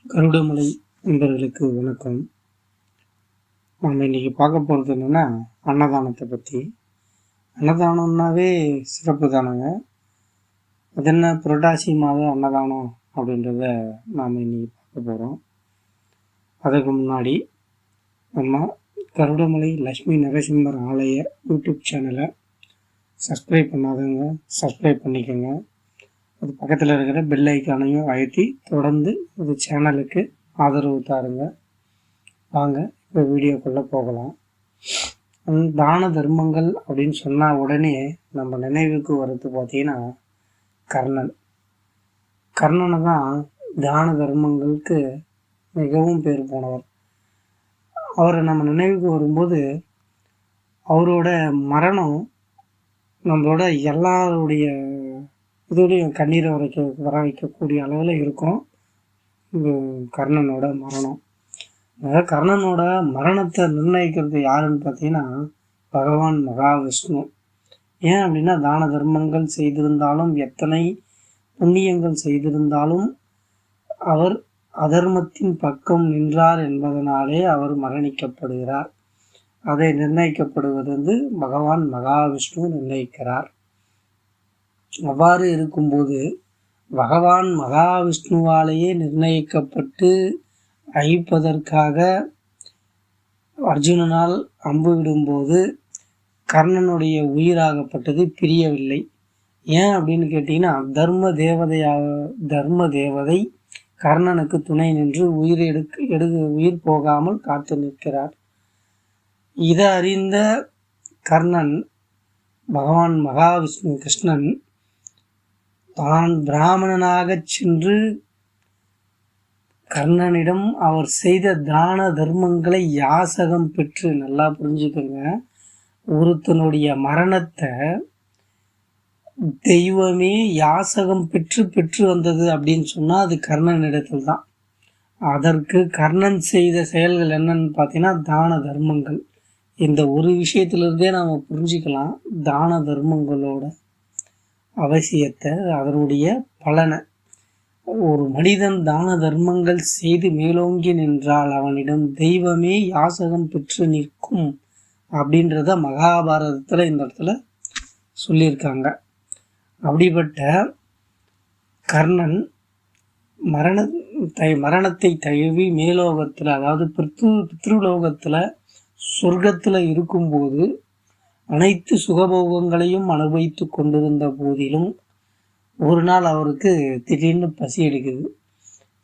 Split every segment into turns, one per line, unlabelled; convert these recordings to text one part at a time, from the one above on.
கருடமலை நண்பர்களுக்கு வணக்கம். நம்ம இன்னைக்கு பார்க்க போகிறது என்னென்னா அன்னதானத்தை பற்றி. அன்னதானம்னாவே சிறப்பு தானங்க. அது என்ன புரட்டாசி மாத அன்னதானம் அப்படின்றத நாம் இன்னைக்கு பார்க்க போகிறோம். அதுக்கு முன்னாடி நம்ம கருடமலை லக்ஷ்மி நரசிம்மர் ஆலய யூடியூப் சேனலை சப்ஸ்கிரைப் பண்ணாதவங்க சப்ஸ்கிரைப் பண்ணிக்கோங்க. அது பக்கத்தில் இருக்கிற பெல் ஐக்கானையும் அழுத்தி தொடர்ந்து இது சேனலுக்கு ஆதரவு தாருங்க. வாங்க இப்போ வீடியோக்குள்ளே போகலாம். தான தர்மங்கள் அப்படின்னு சொன்னால் உடனே நம்ம நினைவுக்கு வர்றது பார்த்திங்கன்னா கர்ணனை தான் தான தர்மங்களுக்கு மிகவும் பேர் போனவர். அவரை நம்ம நினைவுக்கு வரும்போது அவரோட மரணம் நம்மளோட எல்லாருடைய இதோடைய கண்ணீரை வர வைக்கக்கூடிய அளவில் இருக்கும் கர்ணனோட மரணம். அதாவது கர்ணனோட மரணத்தை நிர்ணயிக்கிறது யாருன்னு பார்த்தீங்கன்னா பகவான் மகாவிஷ்ணு. ஏன் அப்படின்னா தான தர்மங்கள் செய்திருந்தாலும் எத்தனை புண்ணியங்கள் செய்திருந்தாலும் அவர் அதர்மத்தின் பக்கம் நின்றார் என்பதனாலே அவர் மரணிக்கப்படுகிறார். அதை நிர்ணயிக்கப்படுவது பகவான் மகாவிஷ்ணு நிர்ணயிக்கிறார். அவ்வாறு இருக்கும்போது பகவான் மகாவிஷ்ணுவாலேயே நிர்ணயிக்கப்பட்டு அழிப்பதற்காக அர்ஜுனனால் அம்பு விடும்போது கர்ணனுடைய உயிராகப்பட்டது பிரியவில்லை. ஏன் அப்படின்னு கேட்டிங்கன்னா தர்ம தேவதை கர்ணனுக்கு துணை நின்று உயிர் போகாமல் காத்து நிற்கிறார். இதை அறிந்த கர்ணன் பகவான் மகாவிஷ்ணு கிருஷ்ணன் தான் பிராமணனாக சென்று கர்ணனிடம் அவர் செய்த தான தர்மங்களை யாசகம் பெற்று, நல்லா புரிஞ்சுக்கோங்க, ஒருத்தனுடைய மரணத்தை தெய்வமே யாசகம் பெற்று வந்தது அப்படின்னு சொன்னால் அது கர்ணனிடத்தில் தான். அதற்கு கர்ணன் செய்த செயல்கள் என்னன்னு பார்த்தீங்கன்னா தான தர்மங்கள். இந்த ஒரு விஷயத்திலிருந்தே நாம் புரிஞ்சுக்கலாம் தான தர்மங்களோட அவசியத்தை, அதனுடைய பலனை. ஒரு மனிதன் தான தர்மங்கள் செய்து மேலோங்கி நின்றால் அவனிடம் தெய்வமே யாசகம் பெற்று நிற்கும் அப்படின்றத மகாபாரதத்தில் இந்த இடத்துல சொல்லியிருக்காங்க. அப்படிப்பட்ட கர்ணன் மரணத்தை தழுவி மேலோகத்தில், அதாவது பித்ருலோகத்தில் சொர்க்கத்தில் இருக்கும்போது அனைத்து சுகபோகங்களையும் அனுபவித்து கொண்டிருந்த போதிலும் ஒரு நாள் அவருக்கு திடீர்னு பசி எடுக்குது.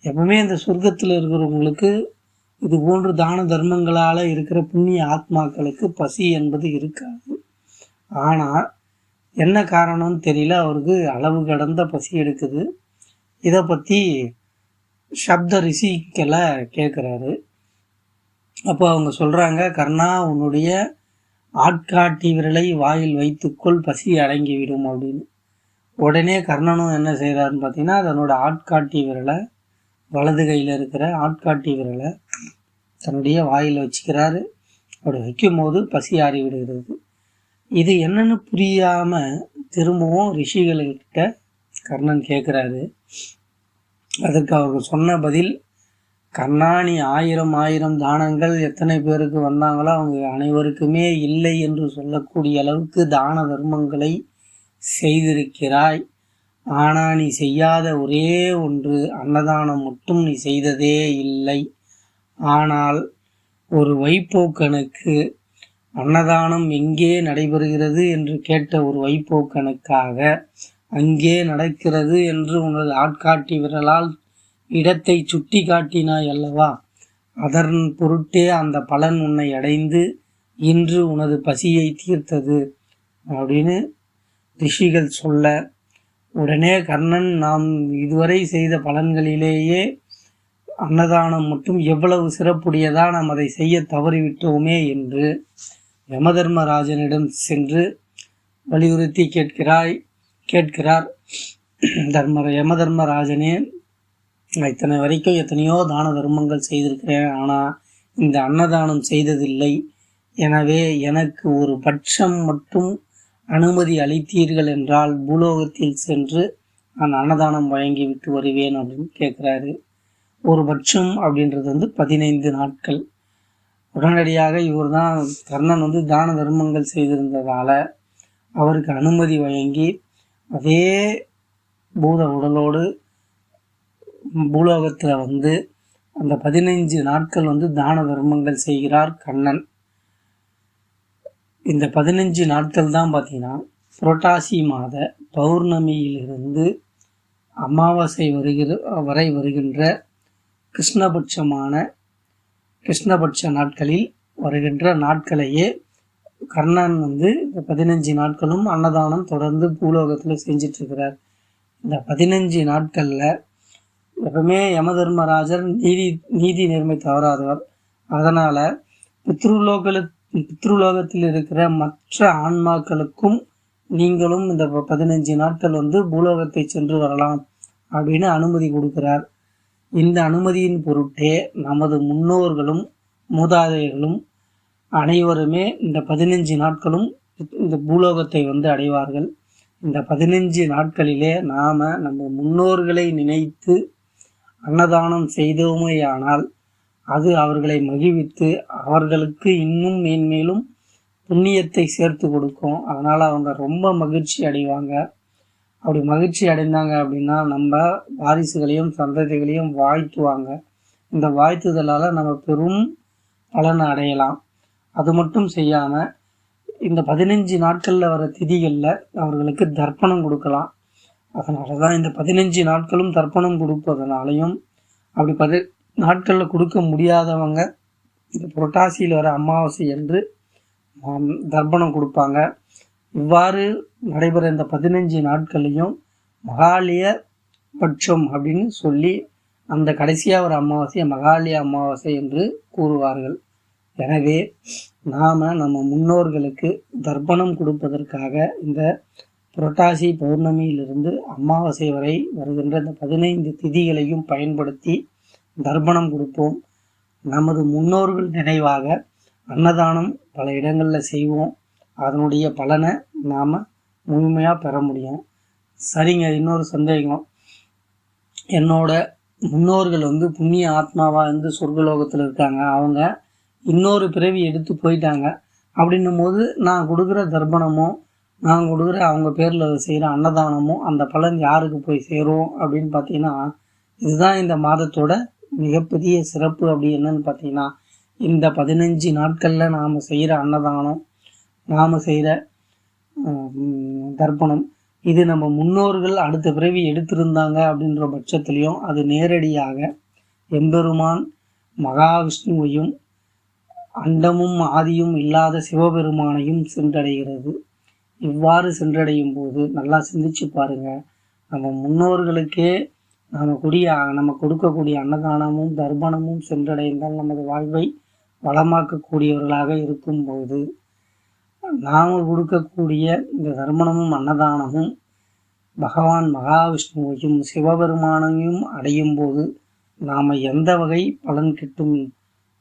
எப்பவுமே இந்த சொர்க்கத்தில் இருக்கிறவங்களுக்கு இது போன்று தான தர்மங்களால் இருக்கிற புண்ணிய ஆத்மாக்களுக்கு பசி என்பது இருக்காது. ஆனால் என்ன காரணம்னு தெரியல, அவருக்கு அளவு கடந்த பசி எடுக்குது. இதை பற்றி சப்த ரிஷிகளை கேட்குறாரு. அப்போ அவங்க சொல்கிறாங்க, கர்ணா, உன்னுடைய ஆட்காட்டி விரலை வாயில் வைத்துக்கொள், பசி அடங்கிவிடும் அப்படின்னு. உடனே கர்ணனும் என்ன செய்கிறாருன்னு பார்த்தீங்கன்னா தன்னோட ஆட்காட்டி விரலை, வலது கையில் இருக்கிற ஆட்காட்டி விரலை தன்னுடைய வாயில் வச்சுக்கிறாரு. அப்படி வைக்கும் போது பசி ஆறிவிடுகிறது. இது என்னன்னு புரியாமல் திரும்பவும் ரிஷிகள்கிட்ட கர்ணன் கேட்குறாரு. அதற்கு அவர்கள் சொன்ன பதில், கர்ணா, நீ 1000 தானங்கள் எத்தனை பேருக்கு வந்தாங்களோ அவங்க அனைவருக்குமே இல்லை என்று சொல்லக்கூடிய அளவுக்கு தான தர்மங்களை செய்திருக்கிறாய். ஆனால் நீ செய்யாத ஒரே ஒன்று அன்னதானம் மட்டும் நீ செய்ததே இல்லை. ஆனால் ஒரு வைப்போக்கனுக்கு அன்னதானம் எங்கே நடைபெறுகிறது என்று கேட்ட ஒரு வைப்போக்கனுக்காக அங்கே நடக்கிறது என்று உனது ஆட்காட்டி விரலால் இடத்தை சுட்டி காட்டினாய் அல்லவா, அதன் பொருட்டே அந்த பலன் உன்னை அடைந்து இன்று உனது பசியை தீர்த்தது அப்படின்னு ரிஷிகள் சொல்ல, உடனே கர்ணன், நாம் இதுவரை செய்த பலன்களிலேயே அன்னதானம் மட்டும் எவ்வளவு சிறப்புடையதா, நாம் அதை செய்ய தவறிவிட்டோமே என்று யமதர்மராஜனிடம் சென்று வலியுறுத்தி கேட்கிறார். யமதர்மராஜனே, இத்தனை வரைக்கும் எத்தனையோ தான தர்மங்கள் செய்திருக்கிறேன், ஆனால் இந்த அன்னதானம் செய்ததில்லை. எனவே எனக்கு ஒரு பட்சம் மட்டும் அனுமதி அளித்தீர்கள் என்றால் பூலோகத்தில் சென்று நான் அன்னதானம் வழங்கி விட்டு வருவேன் அப்படின்னு கேட்குறாரு. ஒரு பட்சம் அப்படின்றது வந்து 15 நாட்கள். உடனடியாக இவர் தான் கர்ணன் வந்து தான தர்மங்கள் செய்திருந்ததால அவருக்கு அனுமதி வழங்கி அதே பூத உடலோடு பூலோகத்தில் வந்து அந்த 15 நாட்கள் வந்து தான தர்மங்கள் செய்கிறார் கண்ணன். இந்த 15 நாட்கள் தான் பார்த்தீங்கன்னா புரட்டாசி மாத பௌர்ணமியிலிருந்து அமாவாசை வரை வருகின்ற கிருஷ்ணபட்ச நாட்களில் வருகின்ற நாட்களையே கர்ணன் வந்து இந்த 15 நாட்களும் அன்னதானம் தொடர்ந்து பூலோகத்தில் செஞ்சிட்ருக்கிறார். இந்த 15 நாட்களில் எப்பவுமே யமதர்மராஜர் நீதி நேர்மை தவறாதவர். அதனால் பித்ருலோகத்தில் இருக்கிற மற்ற ஆன்மாக்களுக்கும் நீங்களும் இந்த 15 நாட்கள் வந்து பூலோகத்தை சென்று வரலாம் அப்படின்னு அனுமதி கொடுக்கிறார். இந்த அனுமதியின் பொருட்டே நமது முன்னோர்களும் மூதாதையர்களும் அனைவருமே இந்த 15 நாட்களும் இந்த பூலோகத்தை வந்து அடைவார்கள். இந்த 15 நாட்களிலே நம்ம முன்னோர்களை நினைத்து அன்னதானம் செய்தோமேயானால் அது அவர்களை மகிழ்வித்து அவர்களுக்கு இன்னும் மேன்மேலும் புண்ணியத்தை சேர்த்து கொடுக்கும். அதனால் அவங்க ரொம்ப மகிழ்ச்சி அடைவாங்க. அப்படி மகிழ்ச்சி அடைந்தாங்க அப்படின்னா நம்ம வாரிசுகளையும் சந்ததிகளையும் வாழ்த்துவாங்க. இந்த வாழ்த்துதலால் நம்ம பெரும் பலனை அடையலாம். அது மட்டும் செய்யாமல் இந்த 15 நாட்களில் வர திதிகளில் அவர்களுக்கு தர்ப்பணம் கொடுக்கலாம். அதனால தான் இந்த 15 நாட்களும் தர்ப்பணம் கொடுப்பதனாலையும் அப்படி நாட்களில் கொடுக்க முடியாதவங்க இந்த புரட்டாசியில் வர அமாவாசை என்று தர்ப்பணம் கொடுப்பாங்க. இவ்வாறு நடைபெற இந்த 15 நாட்களையும் மகாலய பட்சம் அப்படின்னு சொல்லி அந்த கடைசியாக ஒரு அமாவாசையை மகாலய அமாவாசை என்று கூறுவார்கள். எனவே நம்ம முன்னோர்களுக்கு தர்ப்பணம் கொடுப்பதற்காக இந்த புரட்டாசி பௌர்ணமியிலிருந்து அமாவாசை வரை வருகின்ற இந்த 15 திதிகளையும் பயன்படுத்தி தர்ப்பணம் கொடுப்போம். நமது முன்னோர்கள் நினைவாக அன்னதானம் பல இடங்களில் செய்வோம். அதனுடைய பலனை நாம் முழுமையாக பெற முடியும். சரிங்க, இன்னொரு சந்தேகம். என்னோட முன்னோர்கள் வந்து புண்ணிய ஆத்மாவாக இருந்து சொர்க்கலோகத்தில் இருக்காங்க. அவங்க இன்னொரு பிறவி எடுத்து போயிட்டாங்க. அப்படின்னும் போது நான் கொடுக்குற தர்ப்பணமோ நான் கொடுக்குற அவங்க பேரில் செய்கிற அன்னதானமோ அந்த பலன் யாருக்கு போய் சேரும் அப்படின்னு பார்த்தீங்கன்னா, இதுதான் இந்த மாதத்தோட மிகப்பெரிய சிறப்பு. அப்படி என்னன்னு பார்த்தீங்கன்னா, இந்த 15 நாட்களில் நாம் செய்கிற அன்னதானம், நாம் செய்கிற தர்ப்பணம், இது நம்ம முன்னோர்கள் அடுத்த பிறவி எடுத்திருந்தாங்க அப்படின்ற பட்சத்துலேயும் அது நேரடியாக எம்பெருமான் மகாவிஷ்ணுவையும் அண்டமும் ஆதியும் இல்லாத சிவபெருமானையும் சென்றடைகிறது. இவ்வாறு சென்றடையும் போது நல்லா சிந்திச்சு பாருங்கள். நம்ம முன்னோர்களுக்கே நம்ம கொடுக்கக்கூடிய அன்னதானமும் தர்ப்பணமும் சென்றடைந்தால் நமது வாழ்வை வளமாக்கக்கூடியவர்களாக இருக்கும்போது நாம் கொடுக்கக்கூடிய இந்த தர்ப்பணமும் அன்னதானமும் பகவான் மகாவிஷ்ணுவையும் சிவபெருமானையும் அடையும் போது நாம் எந்த வகை பலன் கிட்டும்,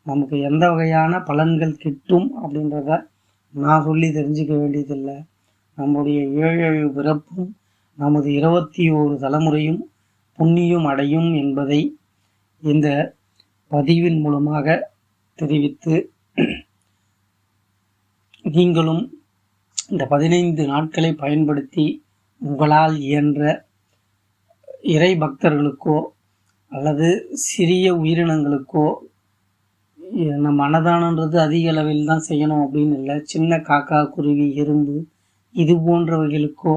நமக்கு எந்த வகையான பலன்கள் கிட்டும் அப்படின்றத நான் சொல்லி தெரிஞ்சுக்க வேண்டியதில்லை. நம்முடைய 7 பிறப்பும் நமது 21 தலைமுறையும் புண்ணியம் அடையும் என்பதை இந்த பதிவின் மூலமாக தெரிவித்து, நீங்களும் இந்த 15 நாட்களை பயன்படுத்தி உங்களால் இயன்ற இறை பக்தர்களுக்கோ அல்லது சிறிய உயிரினங்களுக்கோ, நம்ம அன்னதானன்றது அதிக அளவில் தான் செய்யணும் அப்படின்னு இல்லை, சின்ன காக்கா குருவி எறும்பு இது போன்றவைகளுக்கோ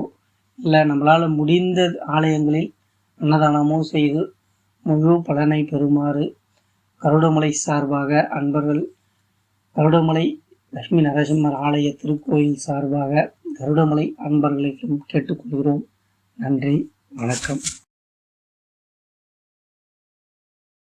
இல்லை நம்மளால் முடிந்த ஆலயங்களில் அன்னதானமோ செய்து முழு பலனை பெறுமாறு கருடமலை சார்பாக அன்பர்கள், கருடமலை லட்சுமி நரசிம்மர் ஆலய திருக்கோயில் சார்பாக கருடமலை அன்பர்களை கேட்டுக்கொள்கிறோம். நன்றி, வணக்கம்.